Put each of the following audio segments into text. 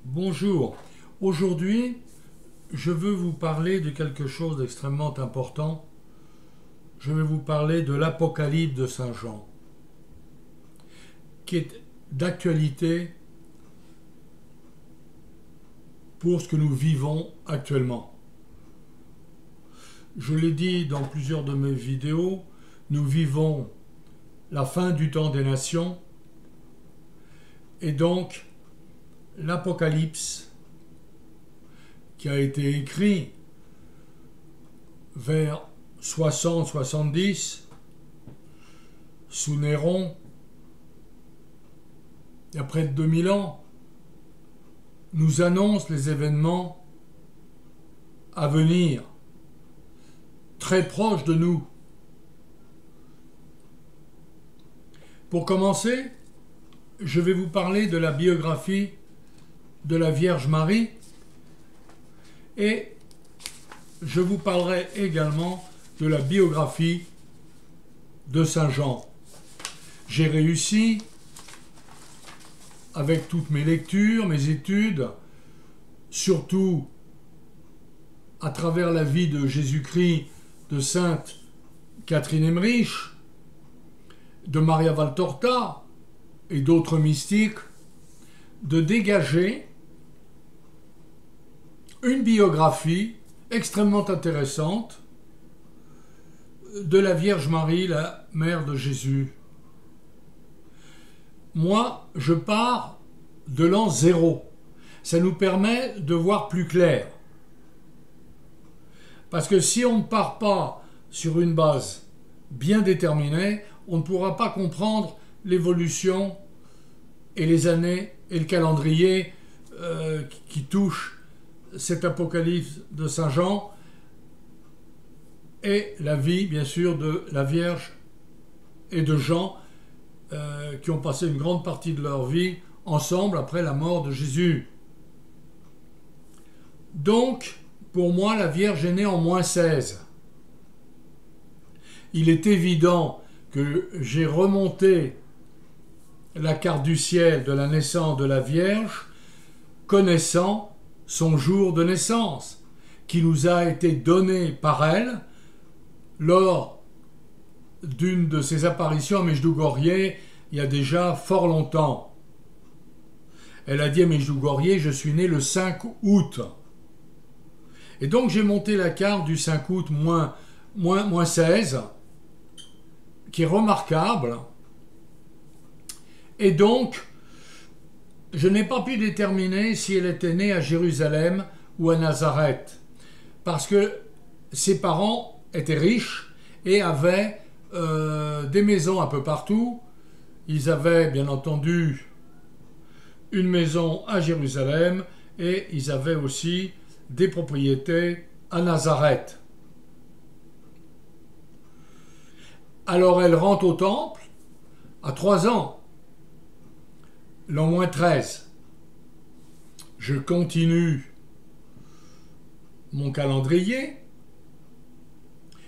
Bonjour, aujourd'hui je veux vous parler de quelque chose d'extrêmement important. Je vais vous parler de l'Apocalypse de Saint Jean, qui est d'actualité pour ce que nous vivons actuellement. Je l'ai dit dans plusieurs de mes vidéos, nous vivons la fin du temps des nations et donc l'Apocalypse qui a été écrit vers 60-70 sous Néron, il y a près de 2000 ans, nous annonce les événements à venir, très proches de nous. Pour commencer, je vais vous parler de la biographie de la Vierge Marie et je vous parlerai également de la biographie de Saint Jean. J'ai réussi, avec toutes mes lectures, mes études, surtout à travers la vie de Jésus-Christ, de Sainte Catherine Emmerich, de Maria Valtorta et d'autres mystiques, de dégager une biographie extrêmement intéressante de la Vierge Marie, la mère de Jésus. Moi, je pars de l'an 0. Ça nous permet de voir plus clair. Parce que si on ne part pas sur une base bien déterminée, on ne pourra pas comprendre l'évolution et les années et le calendrier qui touchent cet apocalypse de Saint Jean et la vie, bien sûr, de la Vierge et de Jean qui ont passé une grande partie de leur vie ensemble après la mort de Jésus. Donc, pour moi, la Vierge est née en -16. Il est évident que j'ai remonté la carte du ciel de la naissance de la Vierge, connaissant son jour de naissance, qui nous a été donné par elle lors d'une de ses apparitions à Medjugorje il y a déjà fort longtemps. Elle a dit à Medjugorje, je suis né le 5 août. Et donc j'ai monté la carte du 5 août moins 16, qui est remarquable. Et donc, je n'ai pas pu déterminer si elle était née à Jérusalem ou à Nazareth, parce que ses parents étaient riches et avaient des maisons un peu partout. Ils avaient bien entendu une maison à Jérusalem et ils avaient aussi des propriétés à Nazareth. Alors elle rentre au temple à 3 ans. L'an -13, je continue mon calendrier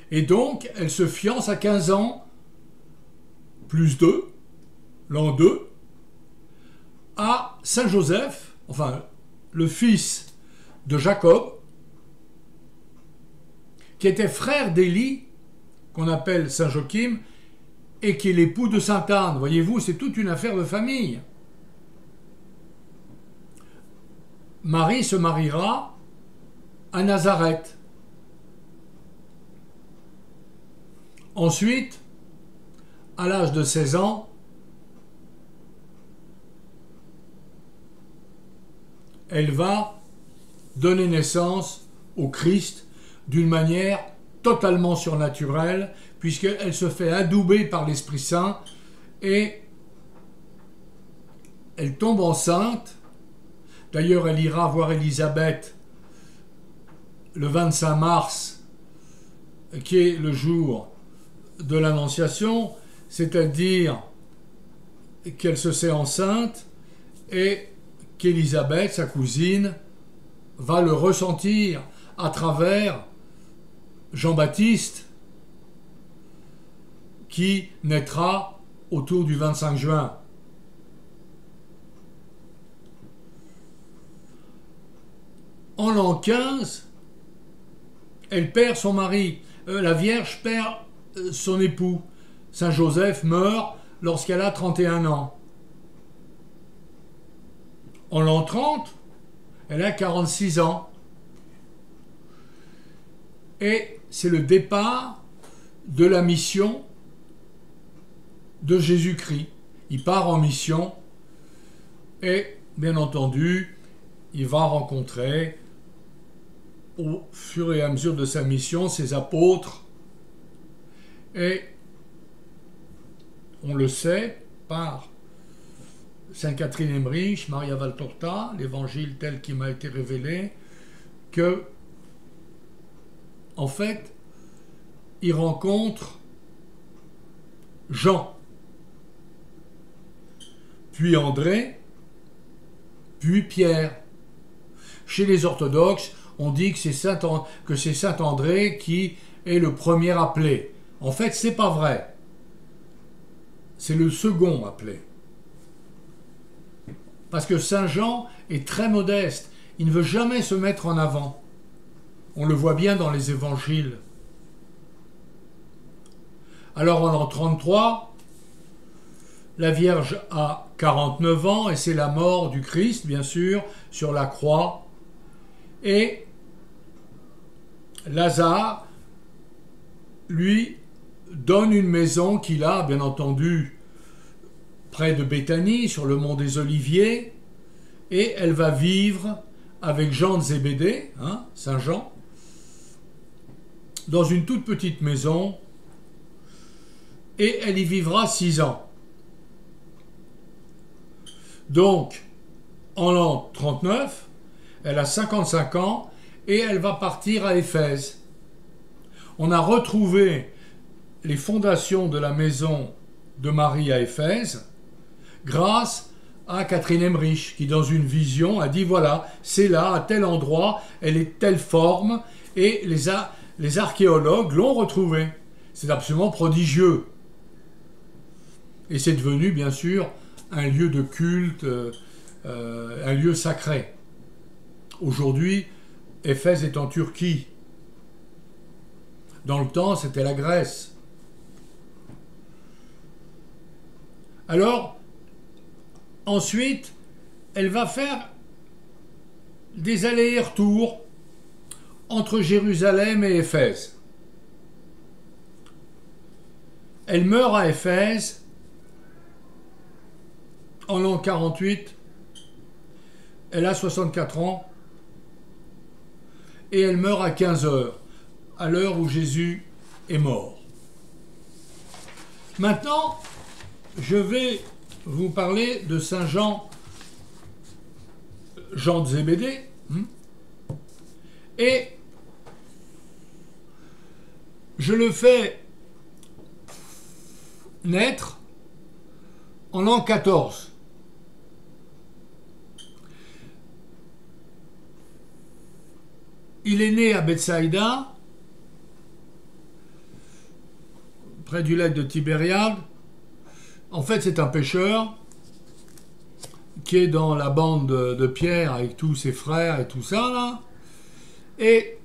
et donc elle se fiance à 15 ans, plus 2, l'an 2, à Saint Joseph, enfin le fils de Jacob, qui était frère d'Élie, qu'on appelle Saint Joachim, et qui est l'époux de Sainte Anne. Voyez-vous, c'est toute une affaire de famille. Marie se mariera à Nazareth. Ensuite, à l'âge de 16 ans, elle va donner naissance au Christ d'une manière totalement surnaturelle, puisqu'elle se fait adouber par l'Esprit Saint et elle tombe enceinte. D'ailleurs, elle ira voir Élisabeth le 25 mars, qui est le jour de l'Annonciation, c'est-à-dire qu'elle se sait enceinte et qu'Élisabeth, sa cousine, va le ressentir à travers Jean-Baptiste, qui naîtra autour du 25 juin. En l'an 15, elle perd son mari. La Vierge perd son époux. Saint Joseph meurt lorsqu'elle a 31 ans. En l'an 30, elle a 46 ans. Et c'est le départ de la mission de Jésus-Christ. Il part en mission et, bien entendu, il va rencontrer, au fur et à mesure de sa mission, ses apôtres. Et on le sait par Sainte Catherine Emmerich, Maria Valtorta, l'évangile tel qu'il m'a été révélé, que, en fait, il rencontre Jean, puis André, puis Pierre. Chez les orthodoxes, on dit que c'est Saint André qui est le premier appelé. En fait, c'est pas vrai. C'est le second appelé. Parce que Saint Jean est très modeste. Il ne veut jamais se mettre en avant. On le voit bien dans les évangiles. Alors en l'an 33, la Vierge a 49 ans et c'est la mort du Christ, bien sûr, sur la croix. Et Lazare, lui, donne une maison qu'il a, bien entendu, près de Béthanie, sur le mont des Oliviers, et elle va vivre avec Jean de Zébédée, Saint Jean, dans une toute petite maison, et elle y vivra 6 ans. Donc, en l'an 39, elle a 55 ans, et elle va partir à Éphèse. On a retrouvé les fondations de la maison de Marie à Éphèse grâce à Catherine Emmerich, qui dans une vision a dit voilà, c'est là, à tel endroit, elle est telle forme, et les archéologues l'ont retrouvée. C'est absolument prodigieux. Et c'est devenu, bien sûr, un lieu de culte, un lieu sacré. Aujourd'hui, Éphèse est en Turquie. Dans le temps, c'était la Grèce. Alors, ensuite, elle va faire des allers et retours entre Jérusalem et Éphèse. Elle meurt à Éphèse en l'an 48. Elle a 64 ans. Et elle meurt à 15 heures, à l'heure où Jésus est mort. Maintenant, je vais vous parler de Saint Jean, Jean de Zébédée, et je le fais naître en l'an 14. Il est né à Bethsaïda, près du lac de Tibériade. En fait, c'est un pêcheur qui est dans la bande de Pierre avec tous ses frères et tout ça, là. Et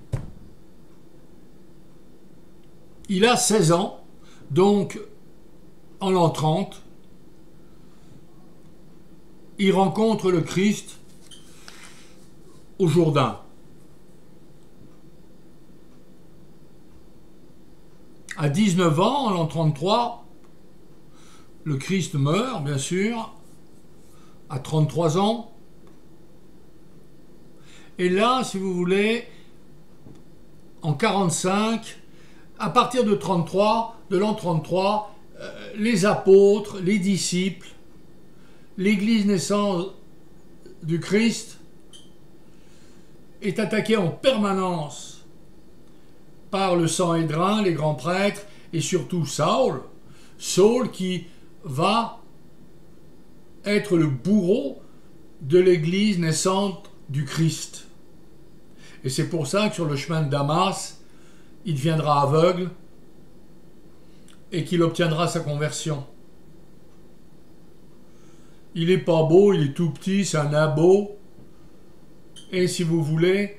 il a 16 ans, donc en l'an 30, il rencontre le Christ au Jourdain. À 19 ans, en l'an 33, le Christ meurt, bien sûr, à 33 ans. Et là, si vous voulez, en 45, à partir de 33, de l'an 33, les apôtres, les disciples, l'Église naissante du Christ est attaquée en permanence par le Sanhédrin, les grands prêtres, et surtout Saul. Saul qui va être le bourreau de l'Église naissante du Christ. Et c'est pour ça que sur le chemin de Damas, il deviendra aveugle et qu'il obtiendra sa conversion. Il n'est pas beau, il est tout petit, c'est un abo. Et si vous voulez,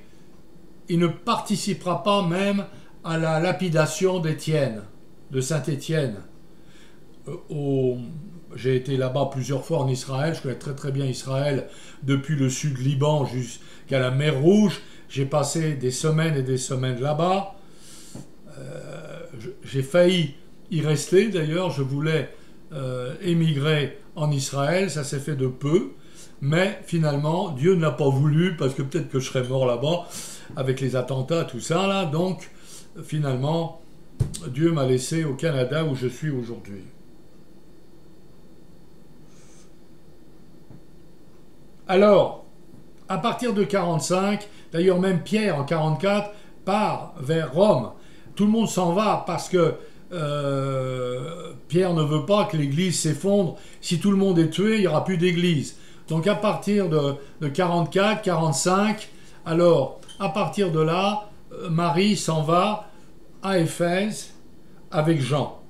il ne participera pas même à la lapidation d'Étienne, de Saint-Étienne. J'ai été là-bas plusieurs fois en Israël, je connais très très bien Israël, depuis le sud Liban jusqu'à la mer Rouge. J'ai passé des semaines et des semaines là-bas. J'ai failli y rester d'ailleurs, je voulais émigrer en Israël, ça s'est fait de peu, mais finalement Dieu n'a pas voulu, parce que peut-être que je serais mort là-bas avec les attentats, tout ça là, donc finalement Dieu m'a laissé au Canada où je suis aujourd'hui. Alors, à partir de 45, d'ailleurs même Pierre en 44 part vers Rome. Tout le monde s'en va parce que Pierre ne veut pas que l'église s'effondre. Si tout le monde est tué, il n'y aura plus d'église. Donc à partir de 44, 45, alors à partir de là, Marie s'en va à Éphèse avec Jean.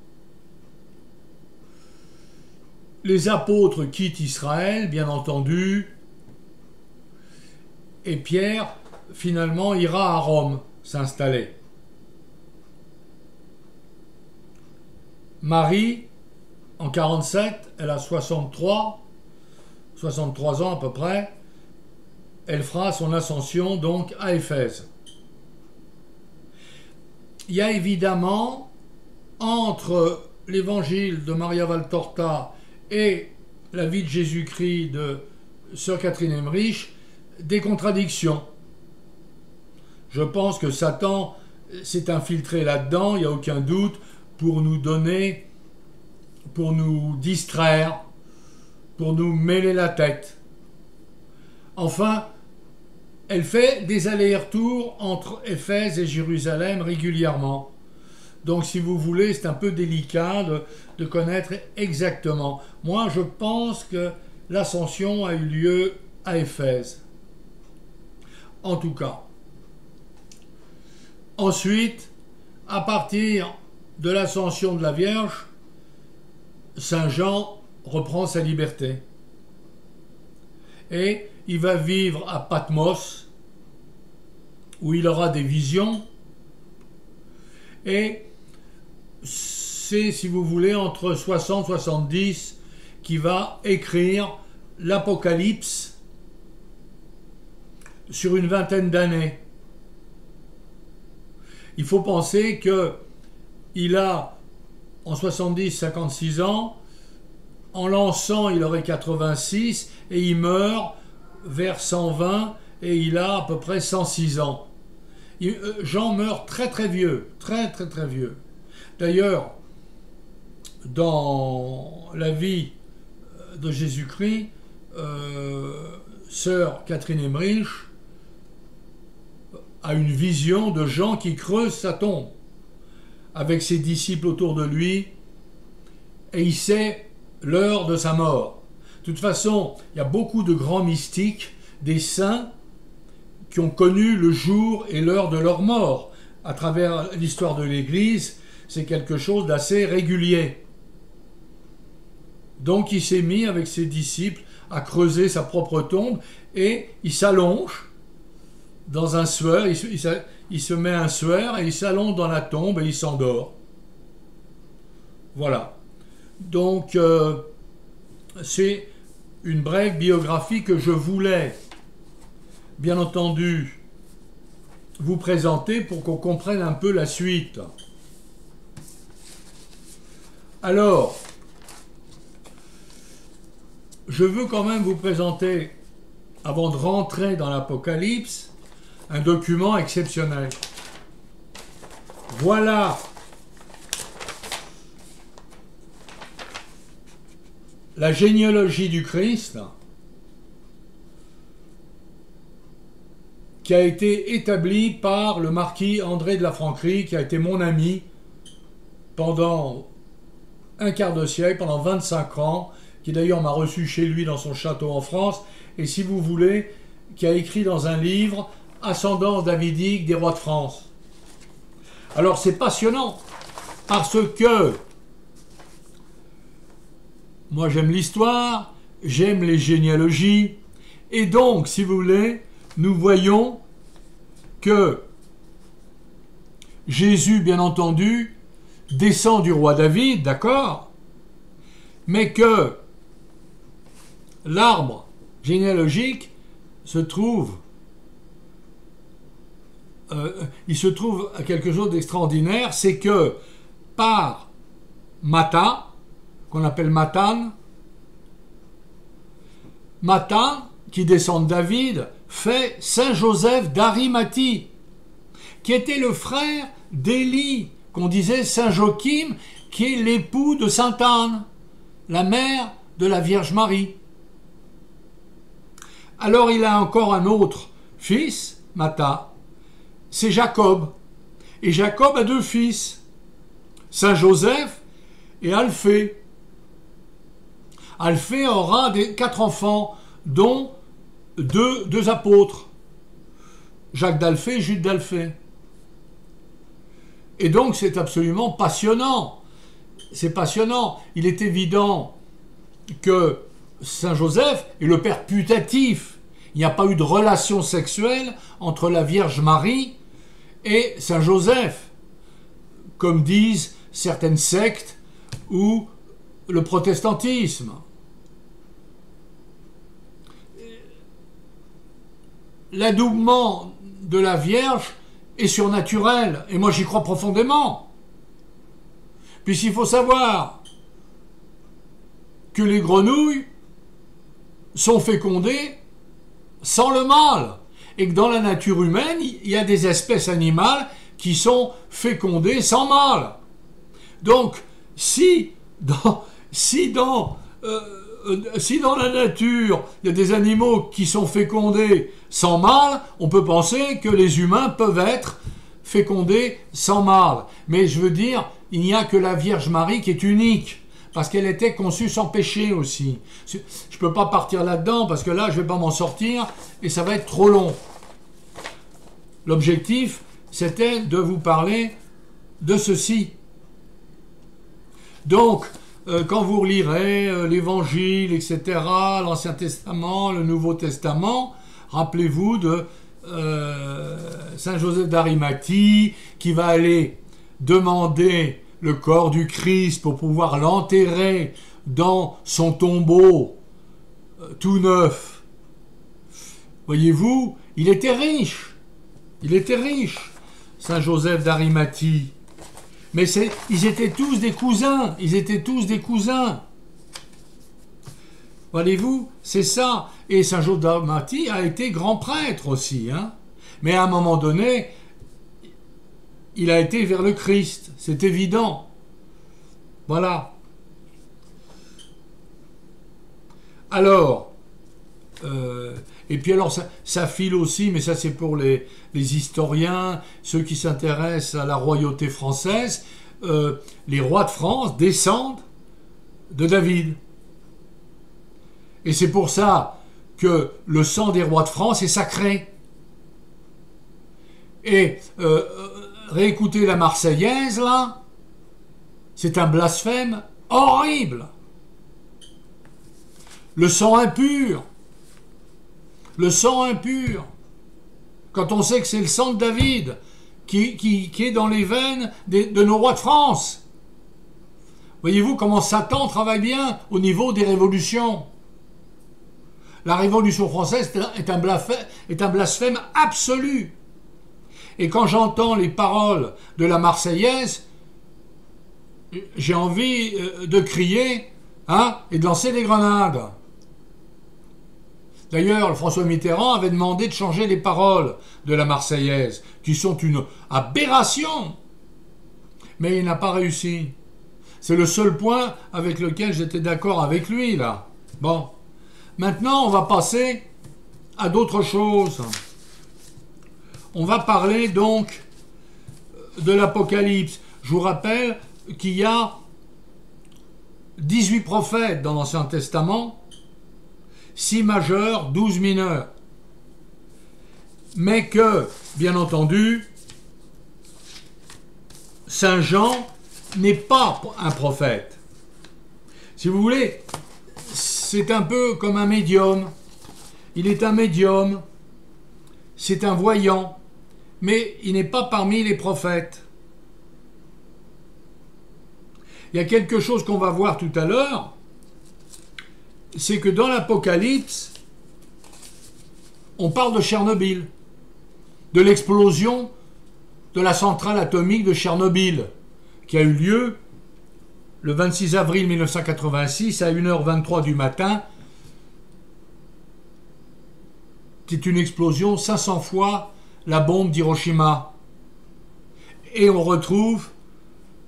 Les apôtres quittent Israël, bien entendu, et Pierre, finalement, ira à Rome s'installer. Marie, en 47, elle a 63 ans à peu près, elle fera son ascension donc à Éphèse. Il y a évidemment, entre l'évangile de Maria Valtorta et la vie de Jésus-Christ de sœur Catherine Emmerich, des contradictions. Je pense que Satan s'est infiltré là-dedans, il n'y a aucun doute, pour nous donner, pour nous distraire, pour nous mêler la tête. Enfin, elle fait des allers-retours entre Éphèse et Jérusalem régulièrement. Donc, si vous voulez, c'est un peu délicat de connaître exactement. Moi, je pense que l'ascension a eu lieu à Éphèse. En tout cas. Ensuite, à partir de l'ascension de la Vierge, Saint Jean reprend sa liberté. Et il va vivre à Patmos, où il aura des visions. Et c'est, si vous voulez, entre 60 et 70 qui va écrire l'Apocalypse sur une vingtaine d'années. Il faut penser qu'il a, en 70, 56 ans, en l'an 100, il aurait 86, et il meurt vers 120, et il a à peu près 106 ans. Jean meurt très très vieux, très très très vieux. D'ailleurs, dans la vie de Jésus-Christ, sœur Catherine Emmerich a une vision de Jean qui creuse sa tombe avec ses disciples autour de lui, et il sait l'heure de sa mort. De toute façon, il y a beaucoup de grands mystiques, des saints, qui ont connu le jour et l'heure de leur mort. À travers l'histoire de l'Église, c'est quelque chose d'assez régulier. Donc il s'est mis avec ses disciples à creuser sa propre tombe, et il s'allonge dans un suaire, il se met un suaire et il s'allonge dans la tombe et il s'endort. Voilà. Donc c'est une brève biographie que je voulais, bien entendu, vous présenter pour qu'on comprenne un peu la suite. Alors, je veux quand même vous présenter, avant de rentrer dans l'Apocalypse, un document exceptionnel. Voilà la généalogie du Christ qui a été établie par le marquis André de la Franquerie, qui a été mon ami pendant un quart de siècle, pendant 25 ans, qui d'ailleurs m'a reçu chez lui dans son château en France, et si vous voulez, qui a écrit dans un livre « Ascendance davidique des rois de France ». Alors c'est passionnant, parce que moi j'aime l'histoire, j'aime les généalogies, et donc, si vous voulez, nous voyons que Jésus, bien entendu, descend du roi David, d'accord, mais que l'arbre généalogique se trouve, il se trouve à quelque chose d'extraordinaire, c'est que par Mathan, qu'on appelle Mathan, qui descend de David, fait Saint Joseph d'Arimathie, qui était le frère d'Élie, qu'on disait Saint Joachim, qui est l'époux de Sainte Anne, la mère de la Vierge Marie. Alors il a encore un autre fils, Mathan, c'est Jacob. Et Jacob a deux fils, Saint Joseph et Alphée. Alphée aura 4 enfants, dont deux apôtres, Jacques d'Alphée et Jude d'Alphée. Et donc c'est absolument passionnant. C'est passionnant. Il est évident que Saint Joseph est le père putatif. Il n'y a pas eu de relation sexuelle entre la Vierge Marie et Saint Joseph, comme disent certaines sectes ou le protestantisme. L'adoubement de la Vierge est surnaturel, et moi j'y crois profondément. Puisqu'il faut savoir que les grenouilles sont fécondées sans le mâle, et que dans la nature humaine, il y a des espèces animales qui sont fécondées sans mâle. Donc, si dans la nature, il y a des animaux qui sont fécondés sans mâle, on peut penser que les humains peuvent être fécondés sans mâle. Mais je veux dire, il n'y a que la Vierge Marie qui est unique, parce qu'elle était conçue sans péché aussi. Je ne peux pas partir là-dedans, parce que là, je ne vais pas m'en sortir, et ça va être trop long. L'objectif, c'était de vous parler de ceci. Donc, quand vous relirez l'Évangile, etc., l'Ancien Testament, le Nouveau Testament, rappelez-vous de Saint Joseph d'Arimathie qui va aller demander le corps du Christ pour pouvoir l'enterrer dans son tombeau tout neuf. Voyez-vous, il était riche, Saint Joseph d'Arimathie. Mais ils étaient tous des cousins, Voyez-vous, c'est ça. Et Saint Joseph d'Arimathie a été grand prêtre aussi, hein. Mais à un moment donné, il a été vers le Christ, c'est évident. Voilà. Alors, et puis alors ça file aussi, mais ça c'est pour les historiens, ceux qui s'intéressent à la royauté française, les rois de France descendent de David. Et c'est pour ça que le sang des rois de France est sacré. Et réécouter la Marseillaise, là, c'est un blasphème horrible. Le sang impur. Quand on sait que c'est le sang de David qui est dans les veines de nos rois de France. Voyez-vous comment Satan travaille bien au niveau des révolutions. La Révolution française est un blasphème absolu. Et quand j'entends les paroles de la Marseillaise, j'ai envie de crier, hein, et de lancer des grenades. D'ailleurs, François Mitterrand avait demandé de changer les paroles de la Marseillaise, qui sont une aberration. Mais il n'a pas réussi. C'est le seul point avec lequel j'étais d'accord avec lui, là. Bon. Maintenant, on va passer à d'autres choses. On va parler donc de l'Apocalypse. Je vous rappelle qu'il y a 18 prophètes dans l'Ancien Testament, 6 majeurs, 12 mineurs. Mais que, bien entendu, Saint Jean n'est pas un prophète. Si vous voulez, c'est un peu comme un médium. Il est un médium, c'est un voyant, mais il n'est pas parmi les prophètes. Il y a quelque chose qu'on va voir tout à l'heure, c'est que dans l'Apocalypse, on parle de Tchernobyl, de l'explosion de la centrale atomique de Tchernobyl, qui a eu lieu le 26 avril 1986 à 1h23 du matin. C'est une explosion 500 fois la bombe d'Hiroshima. Et on retrouve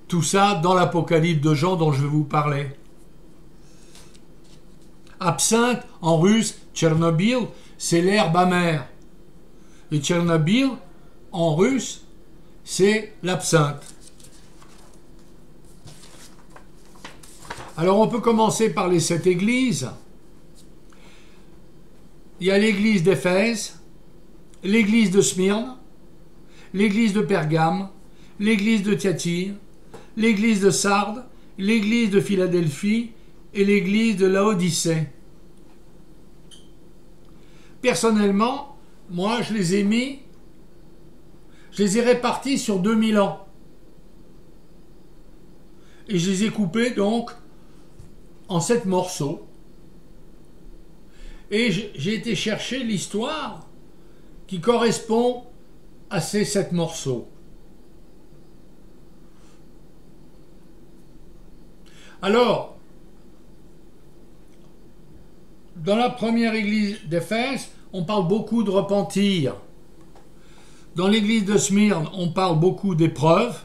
tout ça dans l'Apocalypse de Jean dont je vais vous parler. Absinthe, en russe, Tchernobyl, c'est l'herbe amère. Et Tchernobyl, en russe, c'est l'absinthe. Alors on peut commencer par les 7 églises. Il y a l'église d'Éphèse, l'église de Smyrne, l'église de Pergame, l'église de Thyatire, l'église de Sardes, l'église de Philadelphie et l'église de Laodicée. Personnellement, moi je les ai répartis sur 2000 ans. Et je les ai coupés donc en 7 morceaux. Et j'ai été chercher l'histoire qui correspond à ces 7 morceaux. Alors, dans la première église d'Éphèse, on parle beaucoup de repentir. Dans l'église de Smyrne, on parle beaucoup d'épreuves,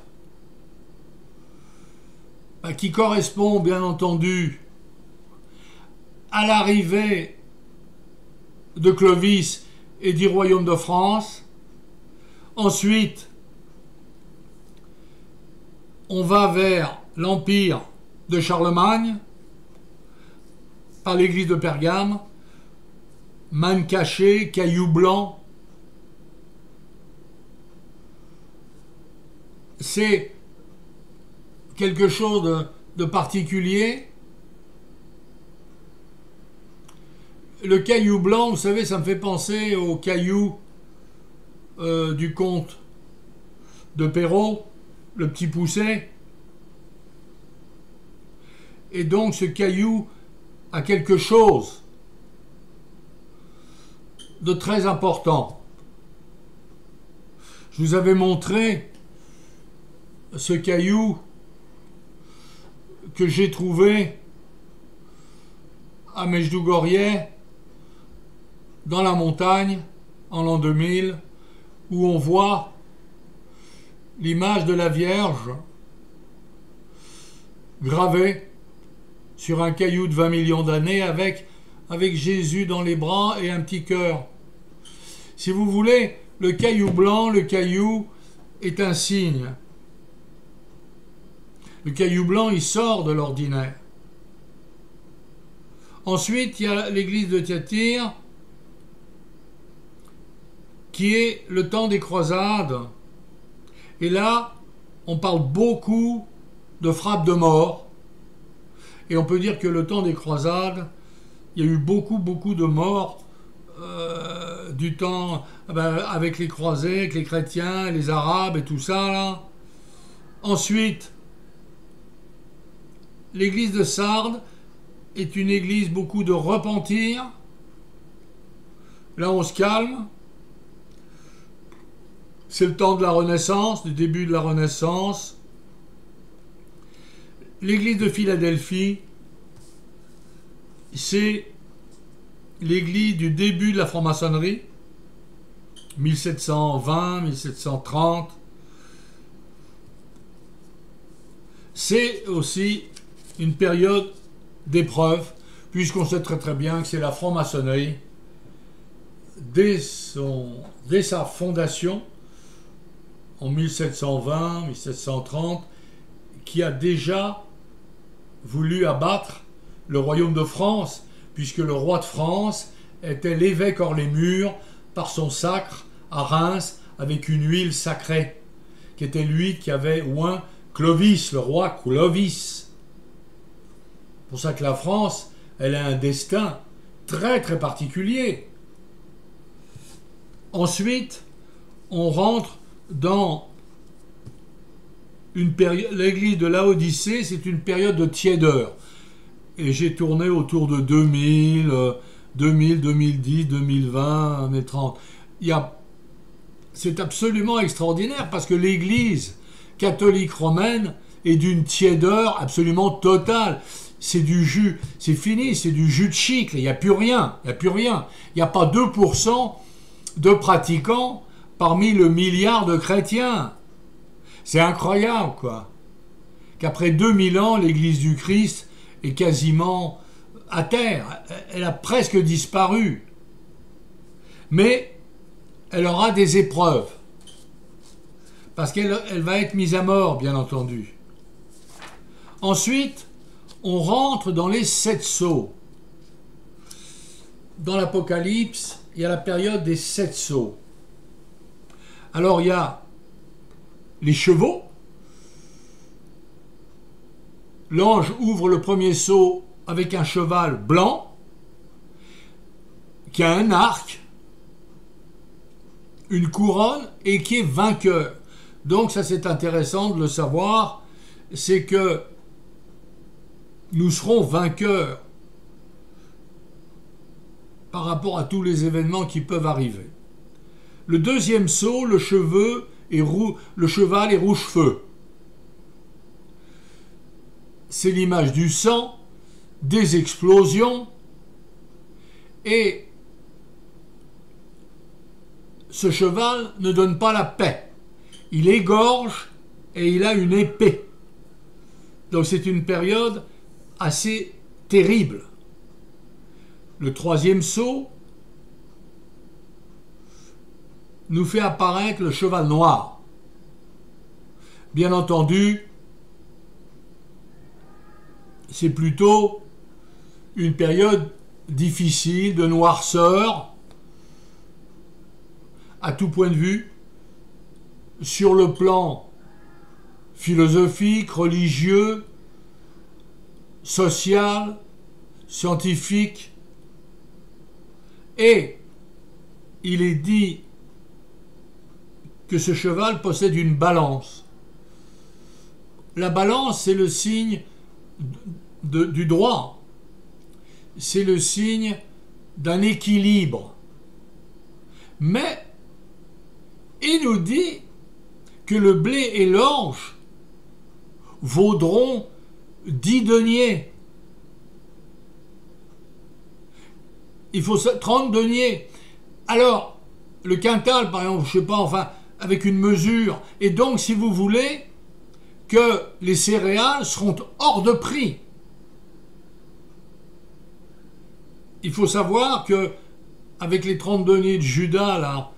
qui correspond bien entendu à l'arrivée de Clovis et du royaume de France. Ensuite, on va vers l'empire de Charlemagne par l'église de Pergame, manne cachée, caillou blanc. C'est quelque chose de particulier. Le caillou blanc, vous savez, ça me fait penser au caillou du comte de Perrault, le petit Pousset. Et donc ce caillou a quelque chose de très important. Je vous avais montré ce caillou que j'ai trouvé à Medjugorje, dans la montagne, en l'an 2000, où on voit l'image de la Vierge gravée sur un caillou de 20 millions d'années avec Jésus dans les bras et un petit cœur. Si vous voulez, le caillou blanc, le caillou est un signe. Le caillou blanc, il sort de l'ordinaire. Ensuite, il y a l'église de Thyatire, qui est le temps des croisades. Et là, on parle beaucoup de frappes de mort. Et on peut dire que le temps des croisades, il y a eu beaucoup de morts du temps avec les croisés, avec les chrétiens, les arabes et tout ça là. Ensuite, l'église de Sardes est une église beaucoup de repentir. Là on se calme. C'est le temps de la Renaissance, du début de la Renaissance. L'église de Philadelphie, c'est l'église du début de la franc-maçonnerie, 1720, 1730. C'est aussi une période d'épreuve, puisqu'on sait très bien que c'est la franc-maçonnerie, dès sa fondation, en 1720, 1730, qui a déjà voulu abattre le royaume de France, puisque le roi de France était l'évêque hors les murs par son sacre à Reims avec une huile sacrée, qui était lui qui avait oint Clovis, le roi Clovis. C'est pour ça que la France, elle a un destin très particulier. Ensuite, on rentre dans l'église de Laodicée, c'est une période de tiédeur. Et j'ai tourné autour de 2000, 2010, 2020, années 30. C'est absolument extraordinaire parce que l'église catholique romaine est d'une tiédeur absolument totale. C'est du jus, c'est fini, c'est du jus de chicle, il n'y a plus rien, il n'y a plus rien. Il n'y a pas 2% de pratiquants parmi le milliard de chrétiens. C'est incroyable, quoi. Qu'après 2000 ans, l'église du Christ est quasiment à terre. Elle a presque disparu. Mais elle aura des épreuves. Parce qu'elle va être mise à mort, bien entendu. Ensuite, on rentre dans les 7 sceaux. Dans l'Apocalypse, il y a la période des 7 sceaux. Alors, il y a les chevaux. L'ange ouvre le premier sceau avec un cheval blanc qui a un arc, une couronne et qui est vainqueur. Donc ça c'est intéressant de le savoir, c'est que nous serons vainqueurs par rapport à tous les événements qui peuvent arriver. Le deuxième sceau, le cheval est rouge-feu. C'est l'image du sang, des explosions, et ce cheval ne donne pas la paix. Il égorge et il a une épée. Donc c'est une période assez terrible. Le troisième sceau nous fait apparaître le cheval noir. Bien entendu, c'est plutôt une période difficile, de noirceur, à tout point de vue, sur le plan philosophique, religieux, social, scientifique. Et il est dit que ce cheval possède une balance. La balance, c'est le signe du droit. C'est le signe d'un équilibre. Mais il nous dit que le blé et l'orge vaudront 10 deniers. Il faut 30 deniers. Alors, le quintal, par exemple, je sais pas, enfin, avec une mesure. Et donc, si vous voulez, que les céréales seront hors de prix. Il faut savoir que avec les 30 deniers de Judas, là,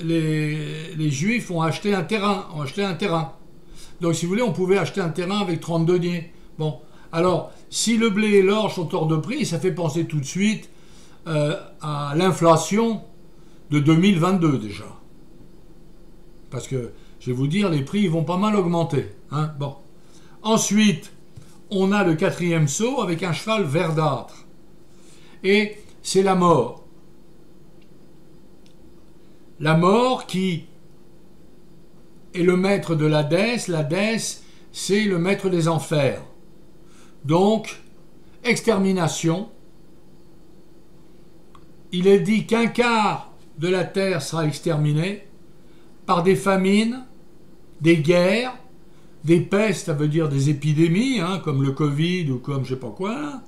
les Juifs ont acheté un terrain. Donc, si vous voulez, on pouvait acheter un terrain avec 30 deniers. Bon, alors, si le blé et l'orge sont hors de prix, ça fait penser tout de suite à l'inflation de 2022 déjà. Parce que, je vais vous dire, les prix vont pas mal augmenter. Hein, bon. Ensuite, on a le 4e sceau avec un cheval verdâtre. Et c'est la mort. La mort qui est le maître de l'Hadès. L'Hadès, c'est le maître des enfers. Donc, extermination. Il est dit qu'un quart de la terre sera exterminé par des famines, des guerres, des pestes, ça veut dire des épidémies, hein, comme le Covid ou comme je sais pas quoi,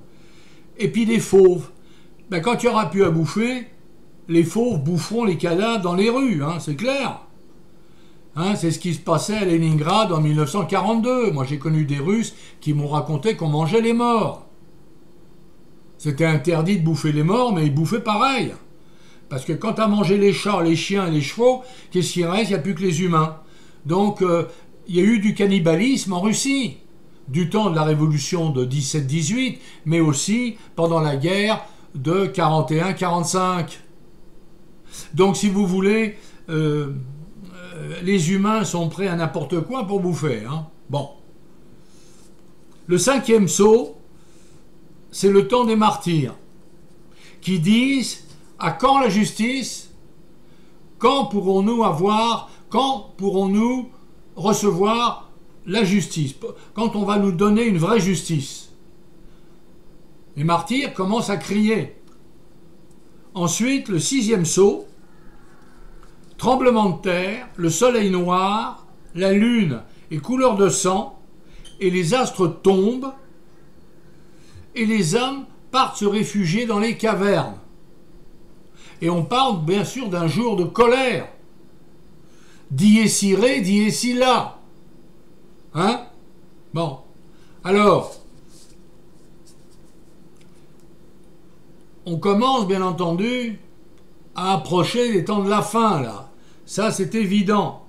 et puis des fauves. Ben, quand il n'y aura plus à bouffer, les fauves boufferont les cadavres dans les rues, hein, c'est clair. Hein, c'est ce qui se passait à Leningrad en 1942. Moi, j'ai connu des Russes qui m'ont raconté qu'on mangeait les morts. C'était interdit de bouffer les morts, mais ils bouffaient pareil. Parce que quand tu as mangé les chats, les chiens et les chevaux, qu'est-ce qu'il reste? Il n'y a plus que les humains. Donc, il y a eu du cannibalisme en Russie, du temps de la révolution de 17-18, mais aussi pendant la guerre de 41-45. Donc, si vous voulez, les humains sont prêts à n'importe quoi pour bouffer. Hein. Bon. Le 5e sceau, c'est le temps des martyrs, qui disent: à quand la justice? Quand pourrons-nous recevoir la justice, quand on va nous donner une vraie justice. Les martyrs commencent à crier. Ensuite, le 6e sceau, tremblement de terre, le soleil noir, la lune est couleur de sang, et les astres tombent, et les hommes partent se réfugier dans les cavernes. Et on parle bien sûr d'un jour de colère. Dies irae, dies illa. Hein? Bon. Alors, on commence bien entendu à approcher les temps de la fin, là. Ça, c'est évident.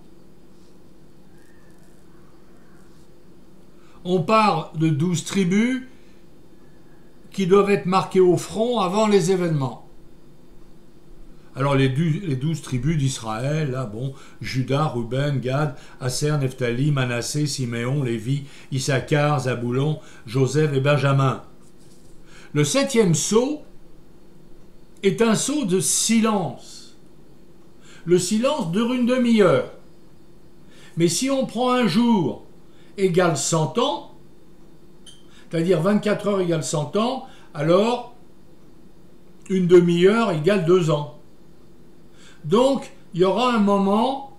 On parle de 12 tribus qui doivent être marquées au front avant les événements. Alors les 12 tribus d'Israël, là, bon, Juda, Ruben, Gad, Aser, Nephtali, Manassé, Siméon, Lévi, Issachar, Zaboulon, Joseph et Benjamin. Le 7e sceau est un sceau de silence. Le silence dure une demi-heure. Mais si on prend un jour égale 100 ans, c'est-à-dire 24 heures égale 100 ans, alors une demi-heure égale 2 ans. Donc, il y aura un moment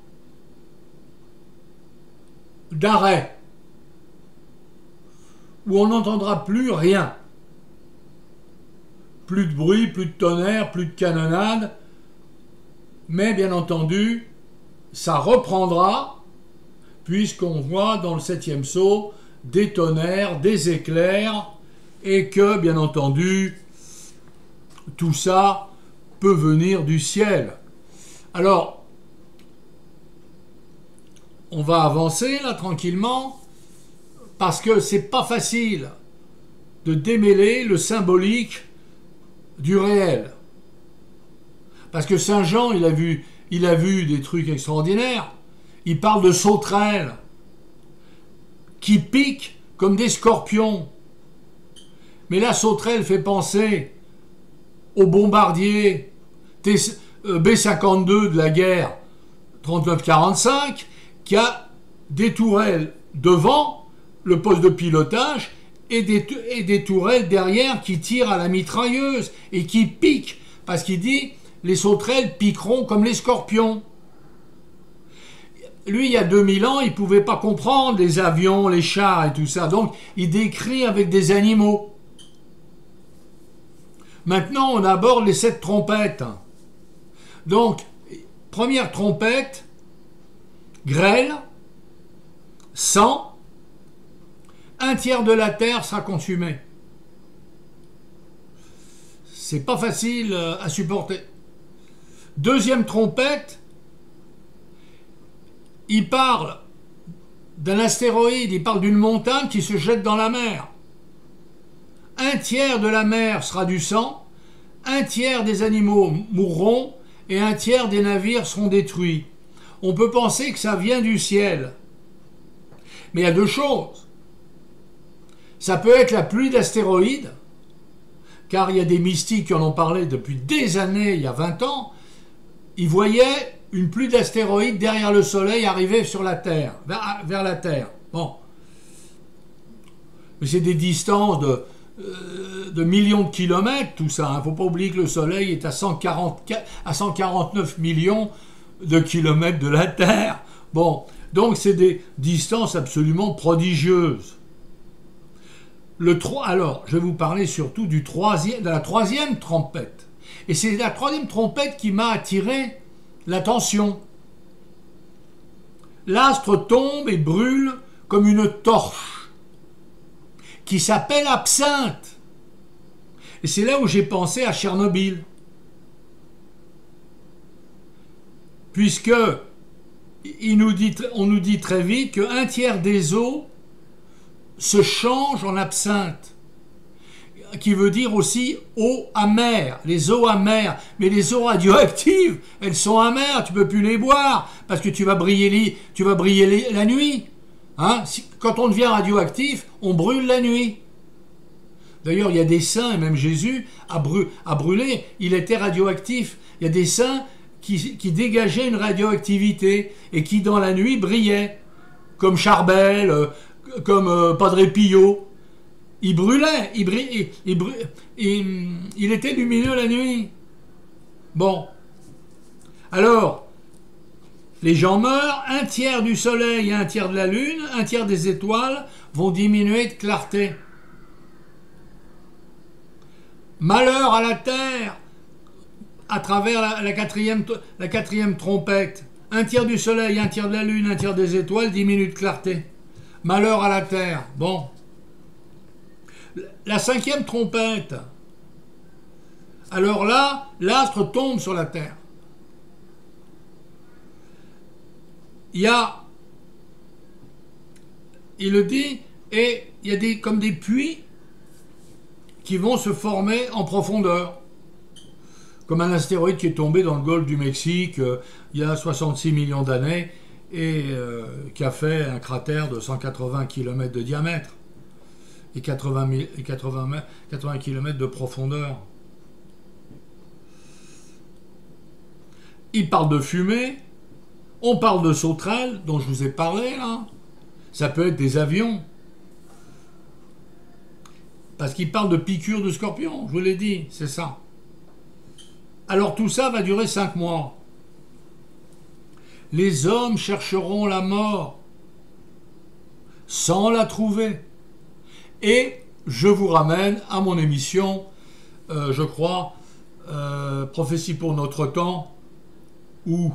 d'arrêt où on n'entendra plus rien. Plus de bruit, plus de tonnerre, plus de canonnade. Mais bien entendu, ça reprendra puisqu'on voit dans le 7e sceau des tonnerres, des éclairs et que, bien entendu, tout ça peut venir du ciel. Alors, on va avancer là tranquillement parce que c'est pas facile de démêler le symbolique du réel. Parce que Saint Jean, il a vu des trucs extraordinaires. Il parle de sauterelles qui piquent comme des scorpions. Mais la sauterelle fait penser aux bombardiers B-52 de la guerre 39-45 qui a des tourelles devant le poste de pilotage et des tourelles derrière qui tirent à la mitrailleuse et qui piquent parce qu'il dit les sauterelles piqueront comme les scorpions. Lui, il y a 2000 ans, il ne pouvait pas comprendre les avions, les chars et tout ça. Donc, il décrit avec des animaux. Maintenant, on aborde les 7 trompettes. Donc, première trompette, grêle, sang, 1/3 de la terre sera consumée. C'est pas facile à supporter. Deuxième trompette, il parle d'un astéroïde, il parle d'une montagne qui se jette dans la mer. 1/3 de la mer sera du sang, 1/3 des animaux mourront et 1/3 des navires seront détruits. On peut penser que ça vient du ciel. Mais il y a 2 choses. Ça peut être la pluie d'astéroïdes, car il y a des mystiques qui en ont parlé depuis des années, il y a 20 ans. Ils voyaient une pluie d'astéroïdes derrière le Soleil arriver sur la Terre, vers la Terre. Bon. Mais c'est des distances de millions de kilomètres, tout ça. Il ne faut pas oublier que le Soleil est à 149 millions de kilomètres de la Terre. Bon, donc c'est des distances absolument prodigieuses. Alors, je vais vous parler surtout de la 3e trompette. Et c'est la 3e trompette qui m'a attiré l'attention. L'astre tombe et brûle comme une torche qui s'appelle absinthe. Et c'est là où j'ai pensé à Tchernobyl. Puisque on nous dit très vite que 1/3 des eaux se change en absinthe, qui veut dire aussi eau amère, les eaux amères. Mais les eaux radioactives, elles sont amères, tu ne peux plus les boire, parce que tu vas briller la nuit. Hein? Quand on devient radioactif, on brûle la nuit. D'ailleurs, il y a des saints, et même Jésus a brûlé, il était radioactif. Il y a des saints qui dégageaient une radioactivité, et qui dans la nuit brillaient. comme Charbel, comme Padre Pio. Il brûlait, il était lumineux la nuit. Bon. Alors, les gens meurent, un tiers du soleil et un tiers de la lune, un tiers des étoiles vont diminuer de clarté. Malheur à la terre à travers la quatrième trompette. Un tiers du soleil, un tiers de la lune, un tiers des étoiles diminue de clarté. Malheur à la terre. Bon. La cinquième trompette. Alors là, l'astre tombe sur la terre. Il le dit, et il y a comme des puits qui vont se former en profondeur. Comme un astéroïde qui est tombé dans le golfe du Mexique il y a 66 millions d'années et qui a fait un cratère de 180 km de diamètre et 80 km de profondeur. Il parle de fumée, on parle de sauterelles dont je vous ai parlé là. Ça peut être des avions. Parce qu'il parle de piqûres de scorpions, je vous l'ai dit, c'est ça. Alors tout ça va durer 5 mois. Les hommes chercheront la mort sans la trouver. Et je vous ramène à mon émission, je crois, Prophétie pour notre temps, où...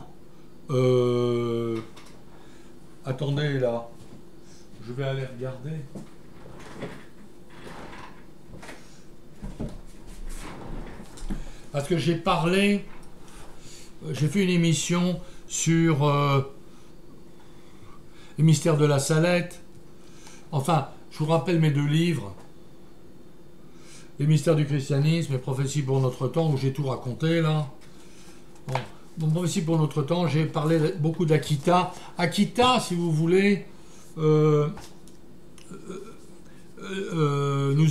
attendez là, je vais aller regarder. Parce que j'ai parlé, j'ai fait une émission sur les mystères de la Salette. Enfin, je vous rappelle mes 2 livres, Les mystères du christianisme et Prophétie pour notre temps, où j'ai tout raconté là. Bon, Prophétie pour notre temps, j'ai parlé beaucoup d'Akita. Akita, si vous voulez, nous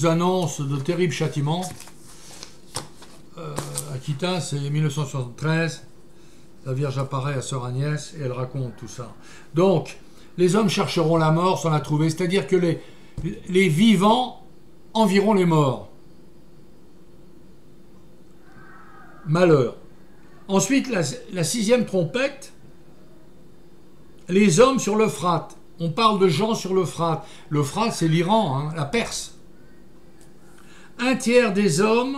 annonce de terribles châtiments. Akita, c'est 1973. La Vierge apparaît à Sœur Agnès et elle raconte tout ça. Donc, les hommes chercheront la mort sans la trouver. C'est-à-dire que les vivants envieront les morts. Malheur. Ensuite, la 6e trompette, les hommes sur l'Euphrate. On parle de gens sur l'Euphrate. L'Euphrate, c'est l'Iran, hein, la Perse. Un tiers des hommes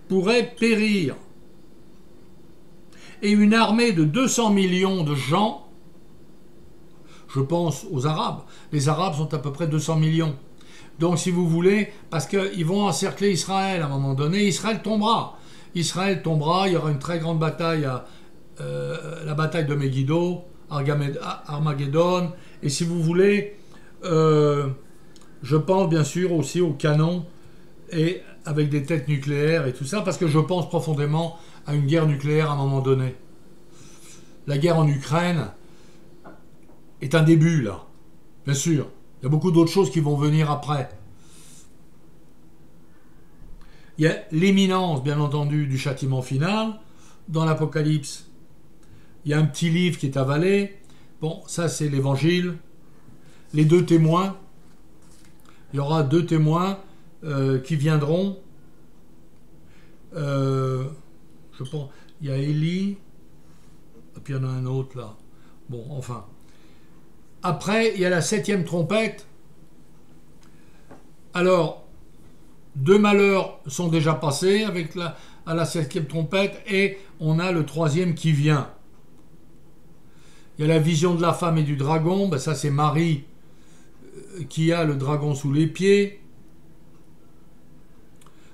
pourrait périr. Et une armée de 200 millions de gens, je pense aux Arabes, les Arabes sont à peu près 200 millions. Donc si vous voulez, parce qu'ils vont encercler Israël à un moment donné, Israël tombera. Israël tombera, il y aura une très grande bataille, la bataille de Megiddo, Armageddon, et si vous voulez, je pense bien sûr aussi aux canons, et avec des têtes nucléaires et tout ça, parce que je pense profondément à une guerre nucléaire à un moment donné. La guerre en Ukraine est un début, là. Bien sûr. Il y a beaucoup d'autres choses qui vont venir après. Il y a l'imminence, bien entendu, du châtiment final dans l'Apocalypse. Il y a un petit livre qui est avalé. Bon, ça c'est l'Évangile. Les 2 témoins. Il y aura 2 témoins qui viendront. Je pense, il y a Élie, et puis il y en a un autre là. Bon, enfin. Après, il y a la 7e trompette. Alors, 2 malheurs sont déjà passés à la 7e trompette, et on a le 3e qui vient. Il y a la vision de la femme et du dragon. Ben ça, c'est Marie qui a le dragon sous les pieds.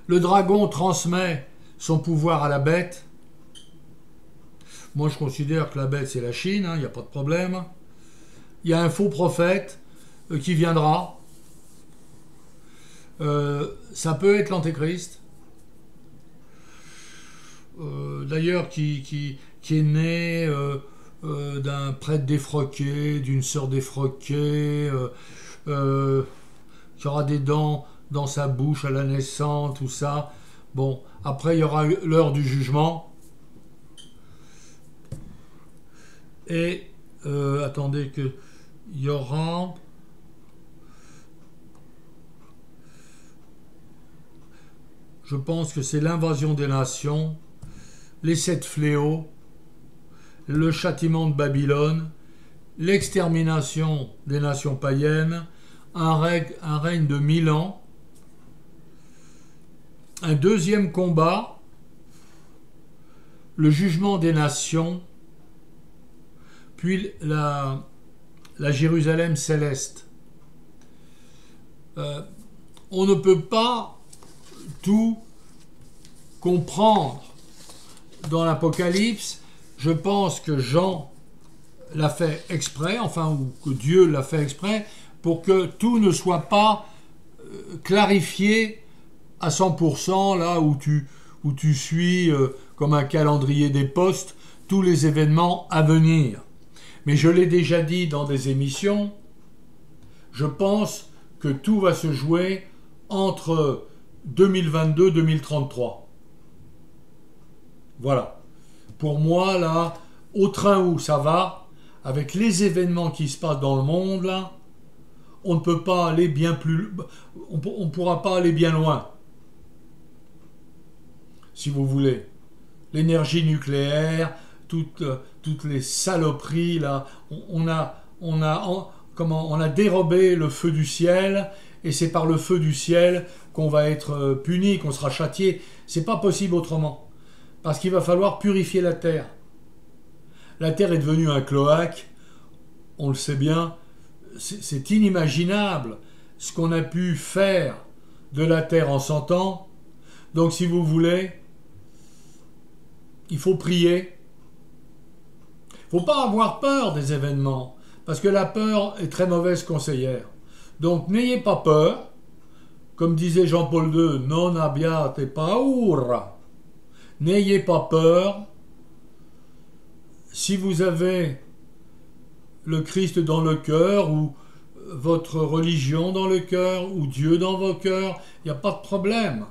Le dragon transmet son pouvoir à la bête. Moi, je considère que la bête, c'est la Chine, il n'y a pas de problème. Il y a un faux prophète qui viendra. Ça peut être l'Antéchrist. D'ailleurs, qui est né d'un prêtre défroqué, d'une sœur défroquée, qui aura des dents dans sa bouche à la naissance, tout ça. Bon, après, il y aura l'heure du jugement. Et Attendez que il y aura... Je pense que c'est l'invasion des nations, les 7 fléaux, le châtiment de Babylone, l'extermination des nations païennes, un règne de 1000 ans, un deuxième combat, le jugement des nations, puis la Jérusalem céleste. On ne peut pas tout comprendre dans l'Apocalypse. Je pense que Jean l'a fait exprès, enfin, ou que Dieu l'a fait exprès, pour que tout ne soit pas clarifié à 100%, là où tu suis comme un calendrier des postes tous les événements à venir. Mais je l'ai déjà dit dans des émissions, je pense que tout va se jouer entre 2022-2033. Voilà. Pour moi, là, au train où ça va, avec les événements qui se passent dans le monde, là, on ne peut pas aller bien plus... On ne pourra pas aller bien loin. Si vous voulez. L'énergie nucléaire, toutes les saloperies, là, on a dérobé le feu du ciel, et c'est par le feu du ciel qu'on va être puni, qu'on sera châtié. C'est pas possible autrement. Parce qu'il va falloir purifier la terre. La terre est devenue un cloaque, on le sait bien, c'est inimaginable ce qu'on a pu faire de la terre en 100 ans. Donc si vous voulez, il faut prier. Il ne faut pas avoir peur des événements, parce que la peur est très mauvaise conseillère. Donc n'ayez pas peur, comme disait Jean-Paul II, non abbiate paura. N'ayez pas peur. Si vous avez le Christ dans le cœur, ou votre religion dans le cœur, ou Dieu dans vos cœurs, il n'y a pas de problème.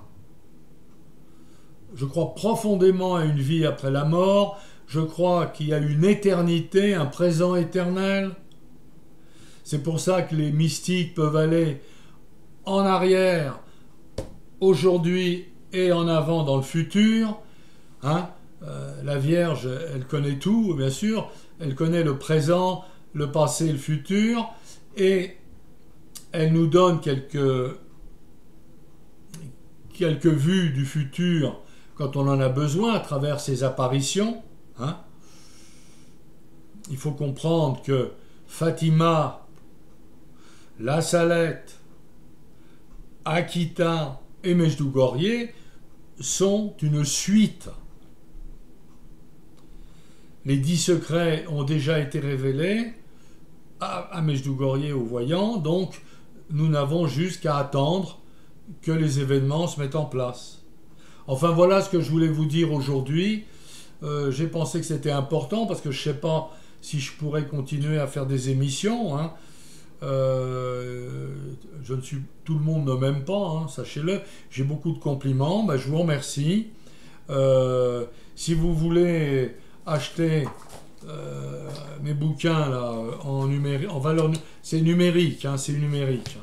Je crois profondément à une vie après la mort. Je crois qu'il y a une éternité, un présent éternel. C'est pour ça que les mystiques peuvent aller en arrière, aujourd'hui et en avant dans le futur. La Vierge, elle connaît tout, bien sûr. Elle connaît le présent, le passé, le futur. Et elle nous donne quelques vues du futur quand on en a besoin à travers ses apparitions. Il faut comprendre que Fatima, La Salette, Akita et Medjugorje sont une suite. Les 10 secrets ont déjà été révélés à Medjugorje aux voyants, donc nous n'avons juste qu'à attendre que les événements se mettent en place. Enfin voilà ce que je voulais vous dire aujourd'hui. J'ai pensé que c'était important parce que je ne sais pas si je pourrais continuer à faire des émissions. Je ne suis, tout le monde ne m'aime pas, sachez-le. J'ai beaucoup de compliments, je vous remercie. Si vous voulez acheter mes bouquins là, en valeur, c'est numérique, c'est numérique.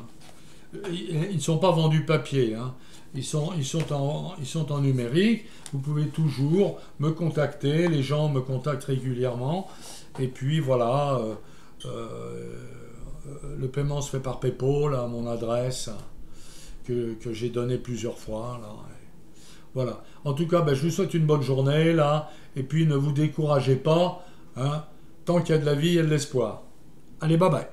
Ils ne sont pas vendus papier, ils sont en numérique. Vous pouvez toujours me contacter, les gens me contactent régulièrement, et puis voilà, le paiement se fait par PayPal à mon adresse que j'ai donnée plusieurs fois là. Voilà. En tout cas, je vous souhaite une bonne journée là, et puis ne vous découragez pas, tant qu'il y a de la vie, il y a de l'espoir. Allez, bye bye.